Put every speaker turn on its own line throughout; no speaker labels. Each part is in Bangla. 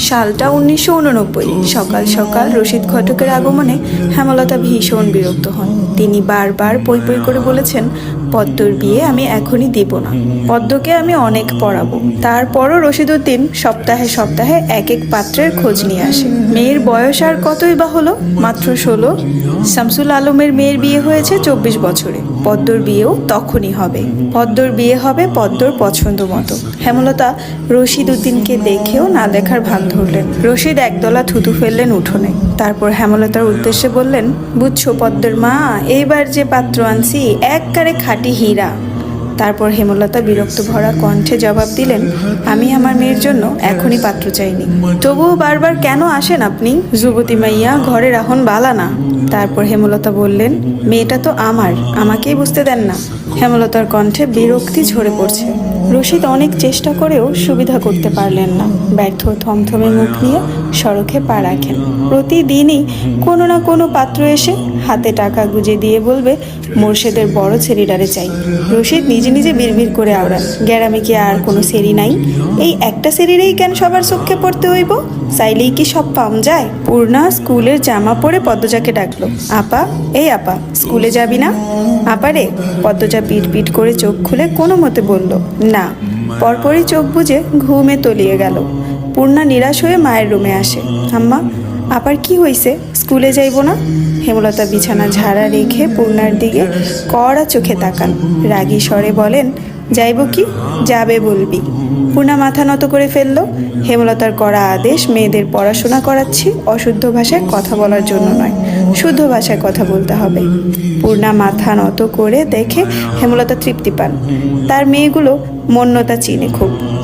সালটা 1989। সকাল সকাল রশিদ ঘটকের আগমনে হেমলতা ভীষণ বিরক্ত হন। তিনি বারবার পই পই করে বলেছেন, পদ্মর বিয়ে আমি এখনই দিব না, পদ্মকে আমি অনেক পড়াবো। তারপরও রশিদ উদ্দিন সপ্তাহে সপ্তাহে এক এক পাত্রের খোঁজ নিয়ে আসে। মেয়ের বয়স আর কতই বা হলো, মাত্র 16। শামসুল আলমের মেয়ের বিয়ে হয়েছে 24 বছরে, পদ্মর বিয়েও তখনই হবে। পদ্মর বিয়ে হবে পদ্মর পছন্দ মতো। হেমলতা রশিদ উদ্দিনকে দেখেও না দেখার ভান ধরলেন। রশিদ একদলা থুতু ফেললেন উঠোনে। তারপর হেমলতার উদ্দেশ্যে বললেন, বুঝছো পদ্মের মা, এইবার যে পাত্র আনছি একবারে খাঁটি হীরা। তারপর হেমলতা বিরক্ত ভরা কণ্ঠে জবাব দিলেন, আমি আমার মেয়ের জন্য এখনই পাত্র চাইনি। তবুও বারবার কেন আসেন আপনি? যুবতী মাইয়া ঘরে রাখুন বালা না। তারপর হেমলতা বললেন, মেয়েটা তো আমার, আমাকেই বুঝতে দেন না। হেমলতার কণ্ঠে বিরক্তি ঝরে পড়ছে। রশিদ অনেক চেষ্টা করেও সুবিধা করতে পারলেন না। ব্যর্থ থমথমে মুখ নিয়ে সড়কে পা রাখেন। প্রতিদিনই কোনো না কোনো পাত্র এসে হাতে টাকা গুজে দিয়ে বলবে, মোর্শেদের বড় ছেড়িডারে চাই। রশিদ নিজে নিজে বিড়বিড় করে আওড়ান, গ্যারামে কি আর কোনো সেরি নাই? এই একটা সেরিরেই কেন সবার চোখে পড়তে হইব? চাইলেই কি সব পাম যায়? পূর্ণা স্কুলের জামা পরে পদ্মজাকে ডাকলো, আপা, এই আপা, স্কুলে যাবি না? আপারে। পদ্মজা পিট পিট করে চোখ খুলে কোনো মতে বলল, না। পরপরই চোখ বুজে ঘুমে তলিয়ে গেল। পূর্ণা নিরাশ হয়ে মায়ের রুমে আসে। আম্মা, আপার কি হইছে, স্কুলে যাইব না? হেমলতা বিছানা ঝাড়া রেখে পূর্ণার দিকে কড়া চোখে তাকান। রাগী স্বরে বলেন, যাইব কি, যাবে বলবি। পূর্ণা মাথা নত করে ফেলল। হেমলতার করা আদেশ, মেয়েদের পড়াশোনা করাচ্ছি, অশুদ্ধ ভাষায় কথা বলার জন্য নয়, শুদ্ধ ভাষায় কথা বলতে হবে। পূর্ণা মাথা নত করে দেখে হেমলতা তৃপ্তি পান। তার মেয়েগুলো মন্যতা চিনে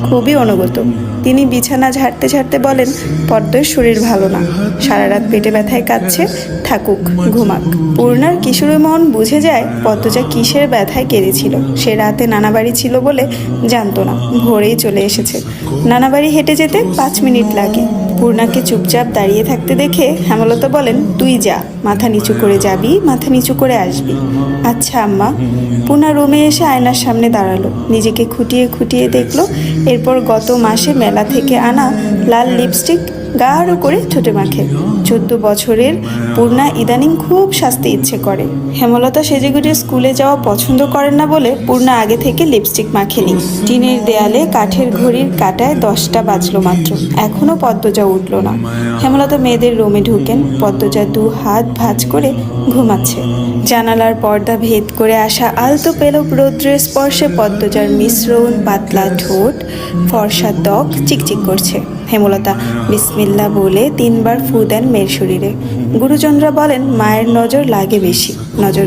খুবই অনুগত। তিনি বিছানা ঝাড়তে ঝাড়তে বলেন, পদ্মের শরীর ভালো না, সারা রাত পেটে ব্যথায় কাঁদছে, থাকুক, ঘুমাক। পূর্ণার কিশোরী মন বুঝে যায় পদ্মজা কিসের ব্যথায় কেঁদেছিল। সে রাতে নানাবাড়ি ছিল বলে জানতো না, ভোরেই চলে এসেছে। নানাবাড়ি হেঁটে যেতে 5 মিনিট লাগে। পূর্ণাকে চুপচাপ দাঁড়িয়ে থাকতে দেখে হেমলতা বলেন, তুই যা, মাথা নিচু করে যাবি, মাথা নিচু করে আসবি। আচ্ছা আম্মা। পূর্ণা রুমে এসে আয়নার সামনে দাঁড়ালো, নিজেকে খুঁটিয়ে খুঁটিয়ে দেখলো। এরপর গত মাসে মেলা থেকে আনা লাল লিপস্টিক গাঢ় করে ঠোঁটে মাখে। 14 বছরের পূর্ণা ইদানিং খুব সাজতে ইচ্ছে করে। হেমলতা সেজেগুজে স্কুলে যাওয়া পছন্দ করেন না বলে পূর্ণা আগে থেকে লিপস্টিক মাখেনি। টিনের দেয়ালে কাঠের ঘড়ির কাঁটায় 10টা বাজলো মাত্র, এখনো পদ্মজা উঠল না। হেমলতা মেয়েদের রুমে ঢুকেন। পদ্মজা 2 হাত ভাঁজ করে ঘুমাচ্ছে। জানালার পর্দা ভেদ করে আসা আলতো পেলব রৌদ্রের স্পর্শে পদ্মজার মিশ্রণ পাতলা ঠোঁট, ফর্সা ত্বক চিকচিক করছে। হেমলতা বিসমিল্লাহ বলে 3 বার ফু দেন মেয়ের শরীরে। গুরুজনরা বলেন, মায়ের নজর লাগে বেশি, নজর